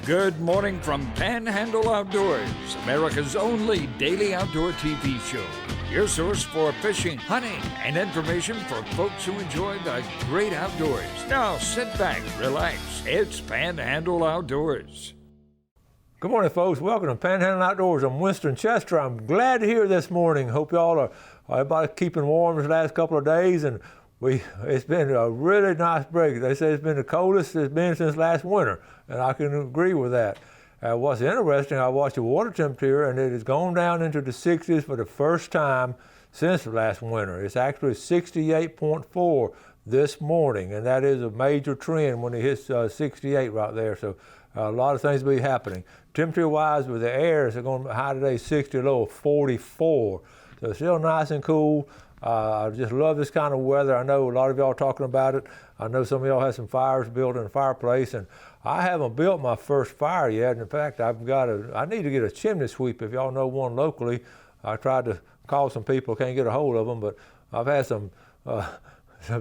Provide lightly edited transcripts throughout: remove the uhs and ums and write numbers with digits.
Good morning from Panhandle Outdoors, America's only daily outdoor TV show. Your source for fishing, hunting, and information for folks who enjoy the great outdoors. Now sit back, relax. It's Panhandle Outdoors. Good morning, folks. Welcome to Panhandle Outdoors. I'm Winston Chester. I'm glad to hear this morning. Hope y'all are everybody keeping warm this last couple of days, and it's been a really nice break. They say it's been the coldest it's been since last winter, and I can agree with that. What's interesting, I watched the water temperature, and it has gone down into the 60s for the first time since last winter. It's actually 68.4 this morning, and that is a major trend when it hits 68 right there. So a lot of things will be happening. Temperature-wise, with the air, it's going to be high today, 60, low of 44. So it's still nice and cool. I just love this kind of weather. I know a lot of y'all are talking about it. I know some of y'all have some fires built in the fireplace, and I haven't built my first fire yet. In fact, I need to get a chimney sweep. If y'all know one locally, I tried to call some people, can't get a hold of them, but I've had some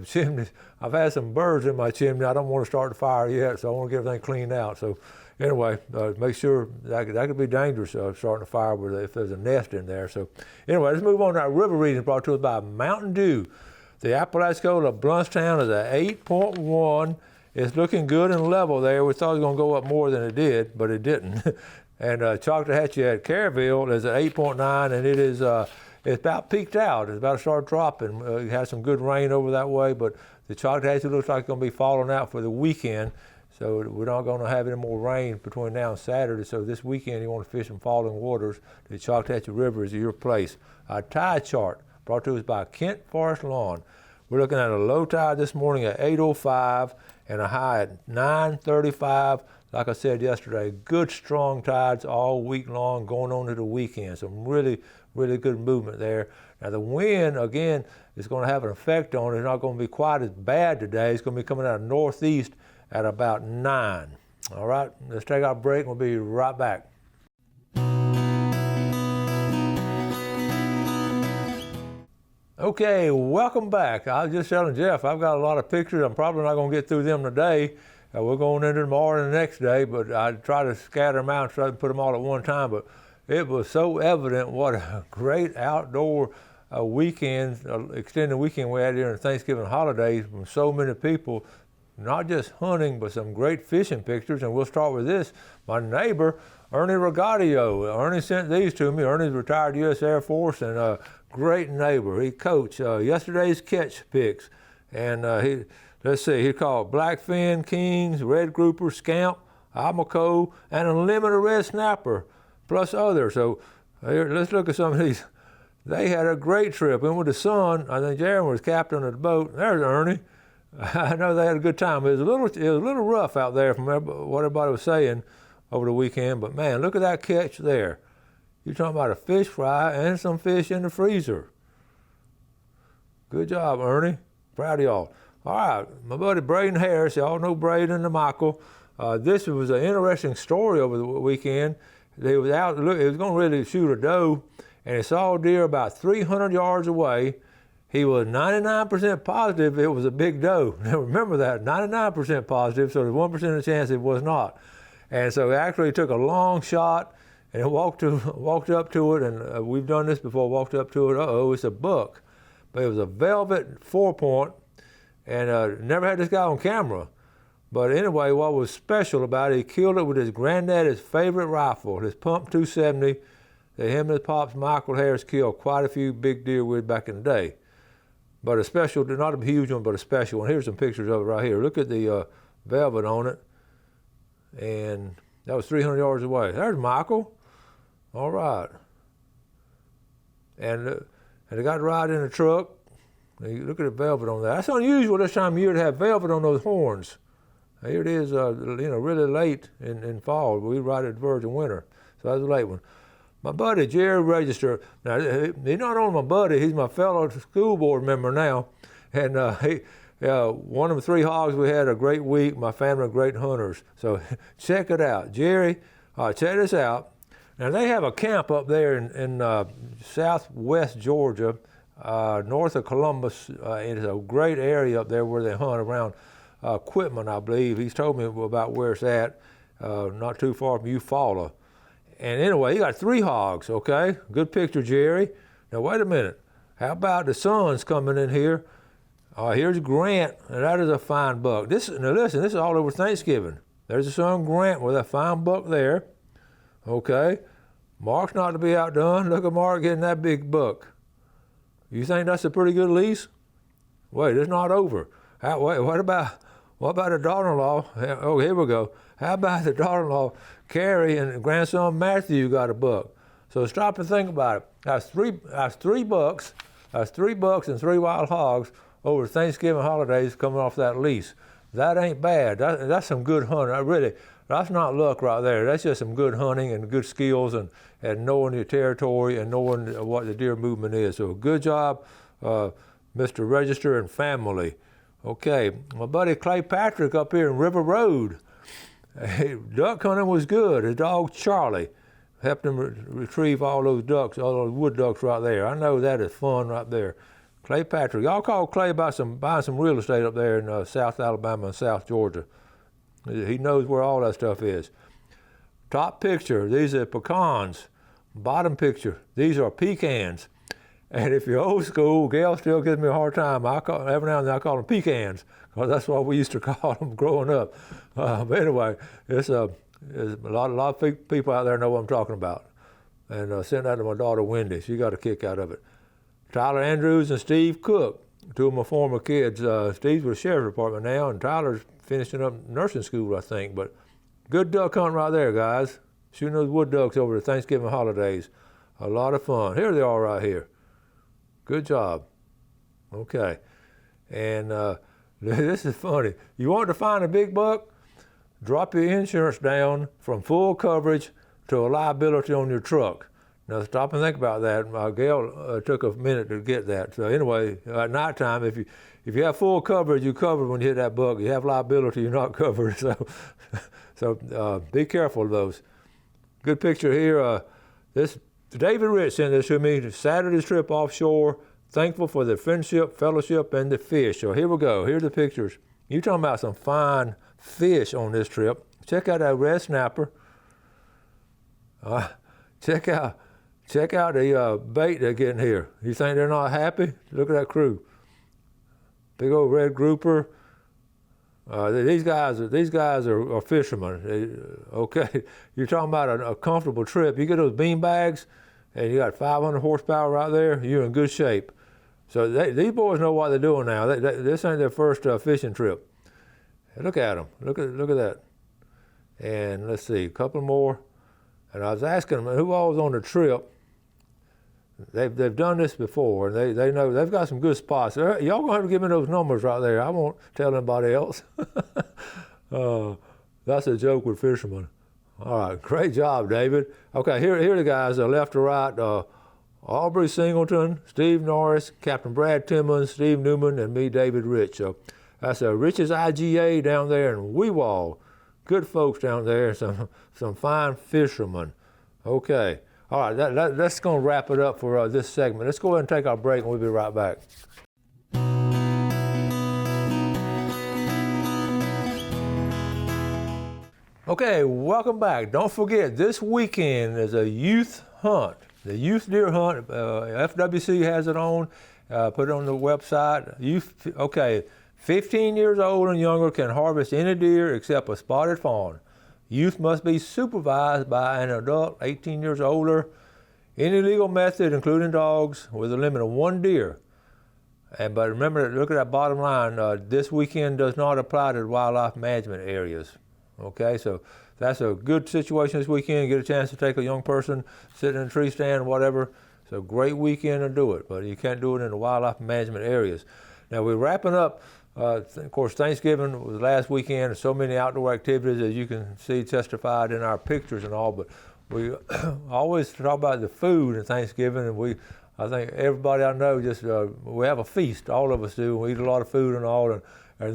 chimneys. I've had some birds in my chimney. I don't want to start the fire yet, so I want to get everything cleaned out. So anyway, make sure that could be dangerous starting a fire if there's a nest in there. So anyway, let's move on to our river reading brought to us by Mountain Dew. The Apalachicola of Bluntstown is at 8.1. It's looking good and level there. We thought it was going to go up more than it did, but it didn't. And Choctawhatchee at Caryville is at 8.9, and it is it's about peaked out. It's about to start dropping. It had some good rain over that way, but the Choctawhatchee looks like it's going to be falling out for the weekend. So we're not going to have any more rain between now and Saturday. So this weekend, you want to fish in falling waters. The Choctawhatchee River is your place. Our tide chart brought to us by Kent Forest Lawn. We're looking at a low tide this morning at 8:05 and a high at 9:35. Like I said yesterday, good strong tides all week long going on to the weekend. Some really good movement there. Now the wind, again, is going to have an effect on it. It's not going to be quite as bad today. It's going to be coming out of northeast at about 9. All right, let's take our break and we'll be right back. Okay, welcome back. I was just telling Jeff, I've got a lot of pictures. I'm probably not going to get through them today. We're going into tomorrow and the next day, but I try to scatter them out and try to put them all at one time. But it was so evident what a great outdoor weekend, extended weekend we had during the Thanksgiving holidays from so many people. Not just hunting, but some great fishing pictures. And we'll start with this. My neighbor, Ernie Regadio. Ernie sent these to me. Ernie's retired U.S. Air Force and a great neighbor. He coached yesterday's catch picks. And he caught blackfin, kings, red grouper, scamp, almaco, and a limited red snapper, plus others. So here, let's look at some of these. They had a great trip. And with the son, I think Jaron was captain of the boat. There's Ernie. I know they had a good time. It was a little rough out there from what everybody was saying over the weekend, but man, look at that catch there. You're talking about a fish fry and some fish in the freezer. Good job, Ernie. Proud of y'all. All right, my buddy Braden Harris, y'all know Braden and Michael. This was an interesting story over the weekend. He was out, he was going to really shoot a doe, and he saw a deer about 300 yards away. He was 99% positive it was a big doe. Now remember that, 99% positive, so there's 1% chance it was not. And so he actually took a long shot and walked up to it, and we've done this before, walked up to it, it's a buck. But it was a velvet 4-point, and never had this guy on camera. But anyway, what was special about it, he killed it with his granddaddy's favorite rifle, his Pump 270 that him and his pops, Michael Harris, killed quite a few big deer with back in the day. But a special, not a huge one, but a special one. Here's some pictures of it right here. Look at the velvet on it. And that was 300 yards away. There's Michael. All right. And they got to ride in a truck. Look at the velvet on that. That's unusual this time of year to have velvet on those horns. Here it is, really late in fall. We ride at the verge of winter. So that's a late one. My buddy, Jerry Register, now he's not only my buddy, he's my fellow school board member now. And one of the 3 hogs, we had a great week. My family are great hunters. So check it out. Jerry, check this out. Now they have a camp up there in southwest Georgia, north of Columbus. It's a great area up there where they hunt around Quitman, I believe. He's told me about where it's at. not too far from Eufaula. And anyway, he got 3 hogs, okay? Good picture, Jerry. Now, wait a minute. How about the sons coming in here? Here's Grant, and that is a fine buck. Now listen, this is all over Thanksgiving. There's the son Grant with a fine buck there, okay? Mark's not to be outdone. Look at Mark getting that big buck. You think that's a pretty good lease? Wait, it's not over. What about the daughter-in-law? Oh, here we go. How about the daughter-in-law, Carrie, and grandson Matthew got a buck? So stop and think about it. That's three bucks. That's 3 bucks and 3 wild hogs over Thanksgiving holidays coming off that lease. That ain't bad. That's some good hunting. That's not luck right there. That's just some good hunting and good skills and knowing your territory and knowing what the deer movement is. So good job, Mr. Register and family. Okay, my buddy Clay Patrick up here in River Road. Duck hunting was good. His dog Charlie helped him retrieve all those ducks, all those wood ducks right there. I know that is fun right there. Clay Patrick. Y'all call Clay about buying some real estate up there in South Alabama and South Georgia. He knows where all that stuff is. Top picture, these are pecans. Bottom picture, these are pecans. And if you're old school, Gail still gives me a hard time. Every now and then I call them pecans, because that's what we used to call them growing up. But anyway, there's a lot of people out there know what I'm talking about. And send that to my daughter Wendy. She got a kick out of it. Tyler Andrews and Steve Cook, 2 of my former kids. Steve's with the sheriff's department now, and Tyler's finishing up nursing school, I think. But good duck hunting right there, guys. Shooting those wood ducks over the Thanksgiving holidays. A lot of fun. Here they are right here. Good job. Okay. And this is funny. You want to find a big buck? Drop your insurance down from full coverage to a liability on your truck. Now stop and think about that. Gail took a minute to get that. So anyway, at nighttime, if you have full coverage, you're covered when you hit that buck. You have liability, you're not covered. So be careful of those. Good picture here. This David Rich sent this to me. Saturday's trip offshore. Thankful for the friendship, fellowship, and the fish. So here we go. Here's the pictures. You're talking about some fine fish on this trip. Check out that red snapper. Check out the bait they're getting here. You think they're not happy? Look at that crew. Big old red grouper. These guys are fishermen. Okay, you're talking about a comfortable trip. You get those bean bags, and you got 500 horsepower right there. You're in good shape. So these boys know what they're doing now. This ain't their first fishing trip. Look at them. Look at that. And let's see, a couple more. And I was asking them who all was on the trip. They've done this before, and they know they've got some good spots. Y'all gonna have to give me those numbers right there. I won't tell anybody else. That's a joke with fishermen. All right, great job, David. Okay, here are the guys, left to right. Aubrey Singleton, Steve Norris, Captain Brad Timmons, Steve Newman, and me, David Rich. So that's Rich's IGA down there in Weewall. Good folks down there, some fine fishermen. Okay. All right, that's going to wrap it up for this segment. Let's go ahead and take our break, and we'll be right back. Okay, welcome back. Don't forget, this weekend is a youth hunt, the youth deer hunt. FWC has it on. Put it on the website. 15 years old and younger can harvest any deer except a spotted fawn. Youth must be supervised by an adult 18 years older. Any legal method, including dogs, with a limit of 1 deer. But remember, look at that bottom line. This weekend does not apply to wildlife management areas. Okay, so that's a good situation this weekend. Get a chance to take a young person, sit in a tree stand, whatever. It's a great weekend to do it, but you can't do it in the wildlife management areas. Now we're wrapping up. Of course, Thanksgiving was last weekend. So many outdoor activities, as you can see testified in our pictures and all. But we always talk about the food at Thanksgiving, and I think everybody I know we have a feast. All of us do. We eat a lot of food and all, and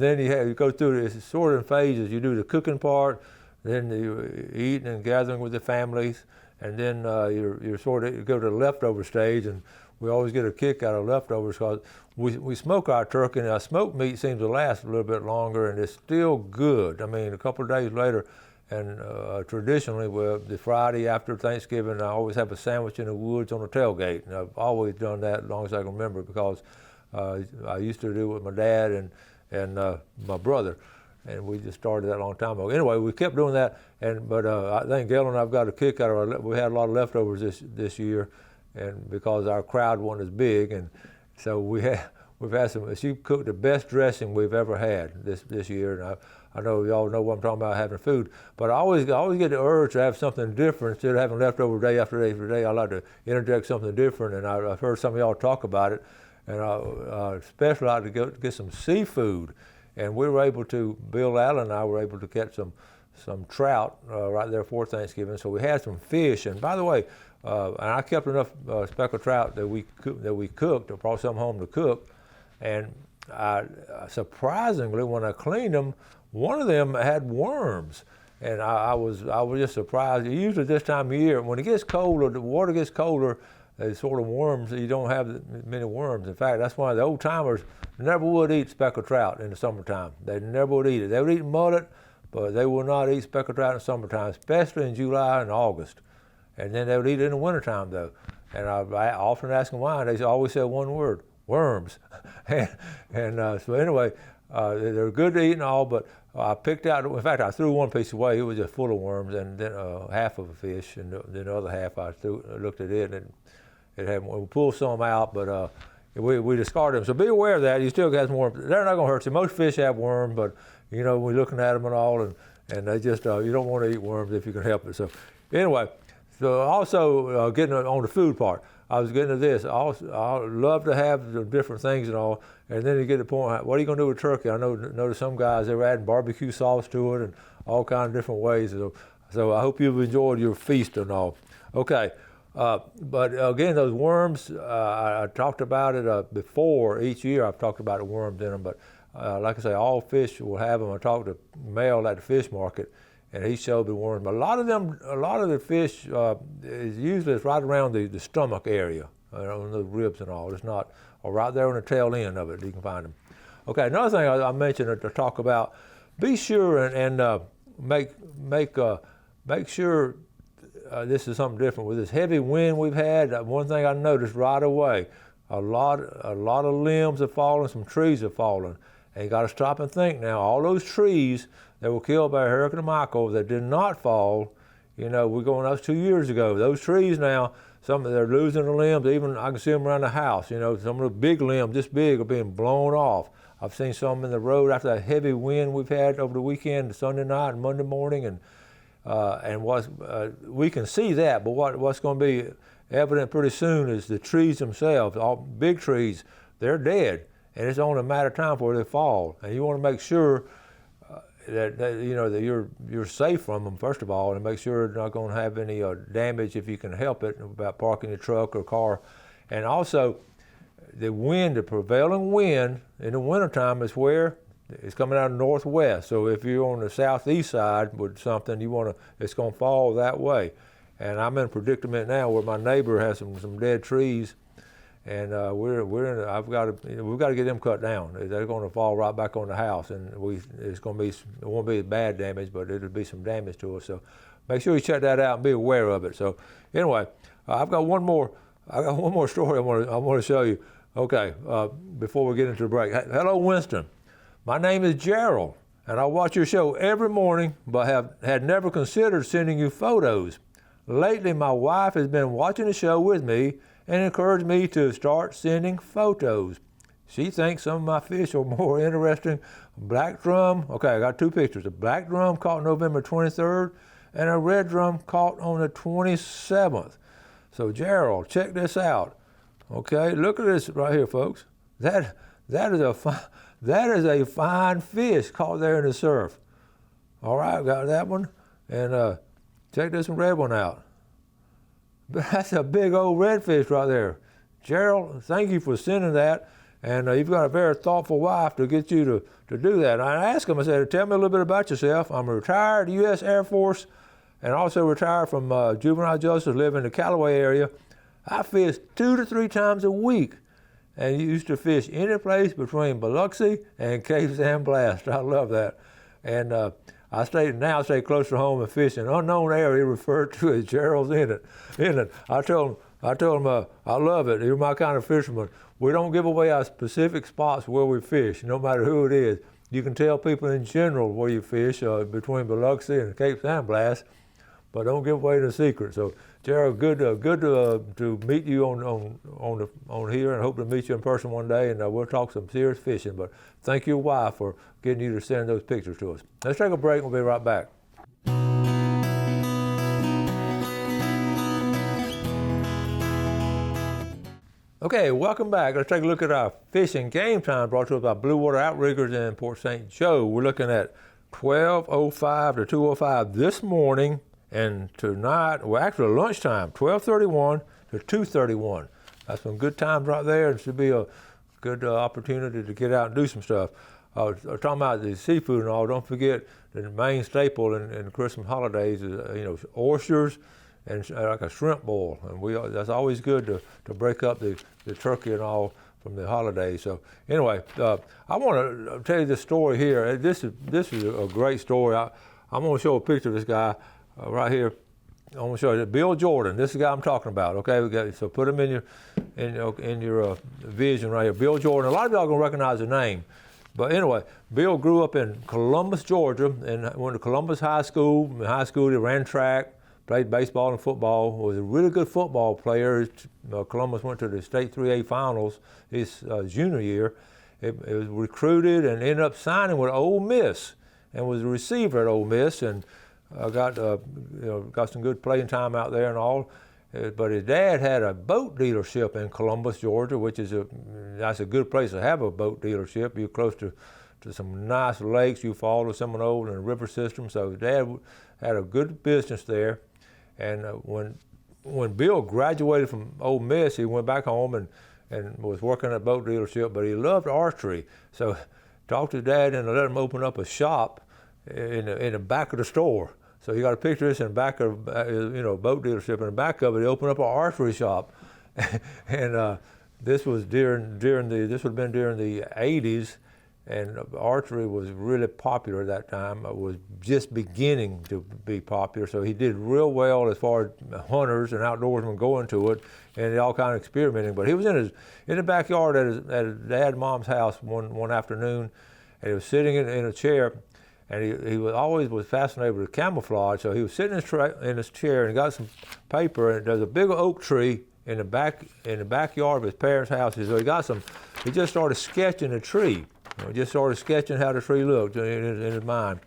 then you go through this sort of in phases. You do the cooking part, then you eating and gathering with the families, and then you go to the leftover stage. And we always get a kick out of leftovers because we smoke our turkey, and our smoked meat seems to last a little bit longer, and it's still good. I mean, a couple of days later, And traditionally, the Friday after Thanksgiving, I always have a sandwich in the woods on the tailgate. And I've always done that as long as I can remember, because I used to do it with my dad and my brother. And we just started that a long time ago. Anyway, we kept doing that, but I think Gail and I've got a kick out of we had a lot of leftovers this year, and because our crowd wasn't as big, and so we've had some. She cooked the best dressing we've ever had this year, and I know y'all know what I'm talking about, having food. But I always get the urge to have something different instead of having leftover day after day after day. I like to interject something different, and I've heard some of y'all talk about it, and I especially like to get some seafood. And we were able to, Bill Allen and I were able to catch some trout right there for Thanksgiving. So we had some fish. And by the way, and I kept enough speckled trout that we cooked, or brought some home to cook. And surprisingly, when I cleaned them, one of them had worms. And I was just surprised. Usually this time of year, when it gets colder, the water gets colder, there's sort of worms. You don't have many worms. In fact, that's why the old timers never would eat speckled trout in the summertime. They never would eat it. They would eat mullet, but they would not eat speckled trout in the summertime, especially in July and August. And then they would eat it in the wintertime, though. And I often ask them why, and they always say one word: worms. So anyway, they're good to eat and all, but I picked out. In fact, I threw one piece away. It was just full of worms, and then half of a fish, and then the other half I looked at it, and it had. We pulled some out, but we discarded them. So be aware of that. You still got some worms. They're not going to hurt you. Most fish have worms, but we're looking at them and all, and they just you don't want to eat worms if you can help it. So anyway, so also getting on the food part, I was getting to this. I love to have the different things and all, and then you get to the point, what are you going to do with turkey? I noticed some guys, they were adding barbecue sauce to it and all kinds of different ways. So I hope you've enjoyed your feast and all. Okay. But again, those worms, I talked about it before. Each year I've talked about the worms in them, but like I say, all fish will have them. I talked to Mel at the fish market, and he showed me worms. But a lot of the fish is usually right around the stomach area, on the ribs and all. It's not, or right there on the tail end of it, you can find them. Okay, another thing I mentioned to talk about, be sure and make sure. This is something different. With this heavy wind we've had, one thing I noticed right away, a lot of limbs have fallen, some trees have fallen. And you got to stop and think now, all those trees that were killed by Hurricane Michael that did not fall, we're going, that was 2 years ago. Those trees now, they're losing the limbs. Even I can see them around the house. Some of the big limbs, this big, are being blown off. I've seen some in the road after that heavy wind we've had over the weekend, Sunday night and Monday morning, and we can see that, but what's going to be evident pretty soon is the trees themselves, all big trees, they're dead, and it's only a matter of time before they fall. And you want to make sure that you're safe from them, first of all, and make sure they're not going to have any damage if you can help it, about parking your truck or car. And also, the prevailing wind in the wintertime is where? It's coming out of the northwest, so if you're on the southeast side with something, it's going to fall that way. And I'm in a predicament now where my neighbor has some dead trees, and we've got to get them cut down. They're going to fall right back on the house, and it won't be bad damage, but it'll be some damage to us. So make sure you check that out and be aware of it. So anyway, I've got one more story I want to show you. Okay, before we get into the break. Hello, Winston. My name is Gerald, and I watch your show every morning, but had never considered sending you photos. Lately, my wife has been watching the show with me and encouraged me to start sending photos. She thinks some of my fish are more interesting. Black drum, okay, I got two pictures. A black drum caught November 23rd and a red drum caught on the 27th. So Gerald, check this out. Okay, look at this right here, folks. That is a fine fish caught there in the surf. All right, got that one. And check this red one out. That's a big old redfish right there. Gerald, thank you for sending that. And you've got a very thoughtful wife to get you to do that. And I asked him, I said, tell me a little bit about yourself. I'm a retired U.S. Air Force and also retired from juvenile justice, live in the Callaway area. I fish 2 to 3 times a week. And you used to fish any place between Biloxi and Cape San Blas. I love that. And I stay close to home and fishing. Unknown area referred to as Gerald's Inlet. I told him I love it. You're my kind of fisherman. We don't give away our specific spots where we fish, no matter who it is. You can tell people in general where you fish between Biloxi and Cape San Blas, but don't give away the secret. So, Gerald, good to meet you on here, and hope to meet you in person one day, and we'll talk some serious fishing. But thank your wife for getting you to send those pictures to us. Let's take a break. We'll be right back. Okay, welcome back. Let's take a look at our fishing game time brought to us by Blue Water Outriggers in Port St. Joe. We're looking at 12:05 to 2:05 this morning, and tonight, well, actually lunchtime, 12:31 to 2:31. That's some good times right there. It should be a good opportunity to get out and do some stuff. Talking about the seafood and all, don't forget the main staple in the Christmas holidays is oysters and like a shrimp boil, and that's always good to break up the turkey and all from the holidays. So anyway, I want to tell you this story here. This is a great story. I'm going to show a picture of this guy right here. I'm going to show you Bill Jordan. This is the guy I'm talking about. Okay, so put him in your vision right here. Bill Jordan. A lot of y'all are going to recognize the name. But anyway, Bill grew up in Columbus, Georgia, and went to Columbus High School. In high school, he ran track, played baseball and football, was a really good football player. Columbus went to the state 3A finals his junior year. It was recruited and ended up signing with Ole Miss, and was a receiver at Ole Miss, and got some good playing time out there and all. But his dad had a boat dealership in Columbus, Georgia, which is that's a good place to have a boat dealership. You're close to some nice lakes, Eufaula, Seminole, and the river system. So his dad had a good business there. And when Bill graduated from Ole Miss, he went back home and was working at a boat dealership, but he loved archery. So talked to his dad and let him open up a shop in the back of the store. So he got a picture of this in the back of boat dealership. In the back of it, he opened up an archery shop, and this was this would have been during the '80s, and archery was really popular at that time. It was just beginning to be popular, so he did real well as far as hunters and outdoorsmen going to it, and all kind of experimenting. But he was in the backyard at his dad and mom's house one afternoon, and he was sitting in a chair. And he was fascinated with camouflage, so he was sitting in his chair and got some paper, and there's a big oak tree in the backyard of his parents' house. So he just started sketching the tree. Just started sketching how the tree looked in his mind,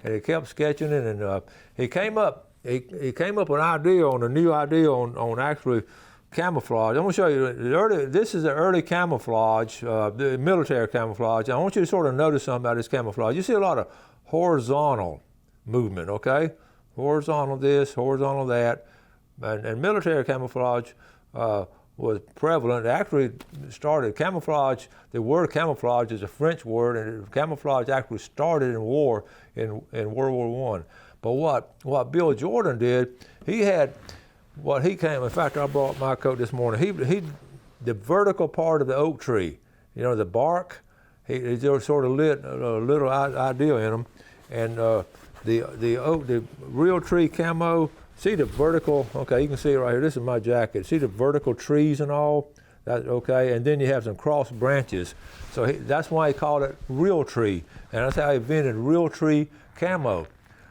and he kept sketching it. And he came up with a new idea on actually camouflage. I'm going to show you. This is the early camouflage, the military camouflage. I want you to sort of notice something about this camouflage. You see a lot of horizontal movement, okay? Horizontal this, horizontal that, and military camouflage was prevalent. It actually started camouflage. The word camouflage is a French word, and camouflage actually started in war in World War I. But what Bill Jordan did, he had in fact, I brought my coat this morning. The vertical part of the oak tree, the bark, he just sort of lit a little idea in them. And the real tree camo, see the vertical, okay, you can see it right here. This is my jacket. See the vertical trees and all? Okay, and then you have some cross branches. So that's why he called it real tree. And that's how he invented real tree camo.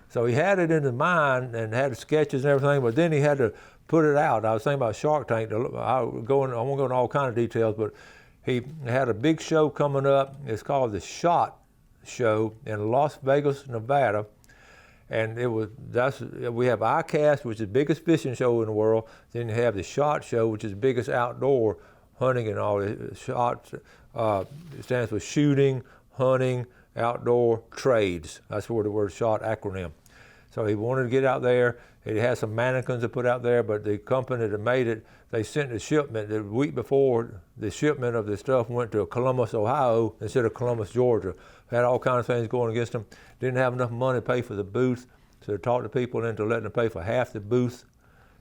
So he had it in his mind and had sketches and everything, but then he had to put it out. I was thinking about Shark Tank. I won't go into all kind of details, but he had a big show coming up. It's called the SHOT Show in Las Vegas, Nevada. And we have ICAST, which is the biggest fishing show in the world. Then you have the SHOT Show, which is the biggest outdoor hunting and all. SHOT stands for shooting, hunting, outdoor trades. That's where the word SHOT acronym. So he wanted to get out there. He had some mannequins to put out there, but the company that made it, they sent the shipment the week before. The shipment of the stuff went to Columbus, Ohio, instead of Columbus, Georgia. Had all kinds of things going against them. Didn't have enough money to pay for the booth, so they talked the people into letting them pay for half the booth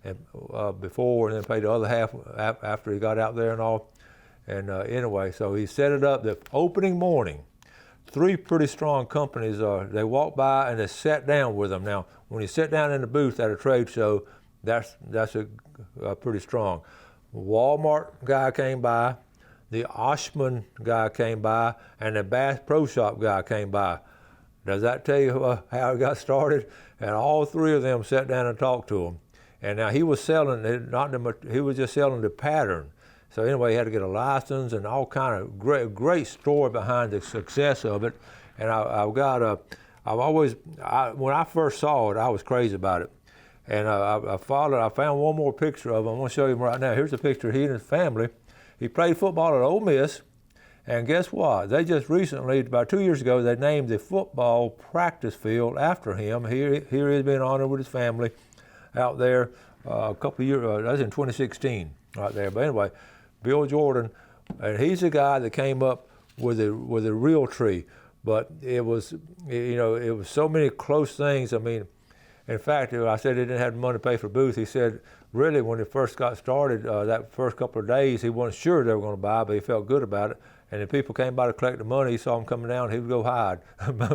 and before, and then pay the other half after he got out there and all. And anyway, so he set it up the opening morning. three pretty strong companies. They walked by and they sat down with them. Now, when you sit down in the booth at a trade show, that's pretty strong. Walmart guy came by, the Oshman guy came by, and the Bass Pro Shop guy came by. Does that tell you how it got started? And all three of them sat down and talked to him. And now he was selling, he was just selling the pattern. So anyway, he had to get a license and all kind of great story behind the success of it. And when I first saw it, I was crazy about it. And I found one more picture of him. I'm gonna show you right now. Here's a picture of he and his family. He played football at Ole Miss, and guess what? They just recently, about 2 years ago, they named the football practice field after him. Here he's been honored with his family out there a couple of years, that was in 2016, right there. But anyway, Bill Jordan, and he's the guy that came up with a real tree. But it was, it was so many close things. I mean, in fact, I said he didn't have money to pay for booth. He said, really, when he first got started, that first couple of days, he wasn't sure they were going to buy, but he felt good about it. And if people came by to collect the money, he saw them coming down, he would go hide.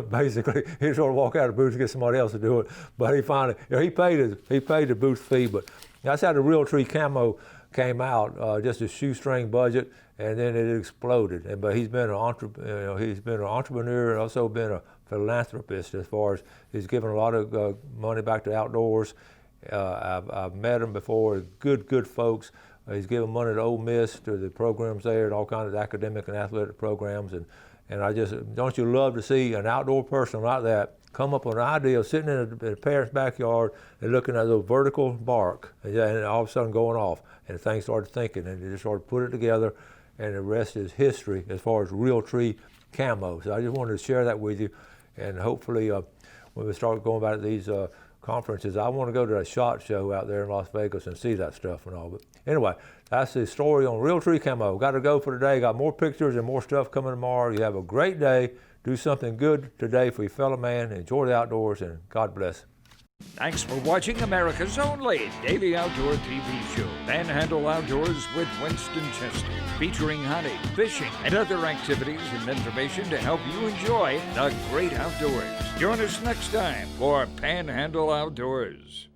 Basically, he'd sort of walk out of the booth to get somebody else to do it. But he finally, he paid the booth fee. But that's how the Real Tree Camo came out, just a shoestring budget, and then it exploded. But he's been an entrepreneur and also been a philanthropist as far as he's given a lot of money back to outdoors. I've met him before, good folks. He's given money to Ole Miss, to the programs there, and all kinds of academic and athletic programs. And I just, don't you love to see an outdoor person like that come up with an idea of sitting in a parent's backyard and looking at those vertical bark, and all of a sudden going off. And things started thinking, and they just started put it together, and the rest is history as far as Real Tree Camo. So I just wanted to share that with you, and hopefully when we start going back to these conferences, I want to go to a SHOT Show out there in Las Vegas and see that stuff and all. But anyway, that's the story on Real Tree Camo. Got to go for today. Got more pictures and more stuff coming tomorrow. You have a great day. Do something good today for your fellow man. Enjoy the outdoors, and God bless. Thanks for watching America's only daily outdoor TV show, Panhandle Outdoors with Winston Chester, featuring hunting, fishing, and other activities and information to help you enjoy the great outdoors. Join us next time for Panhandle Outdoors.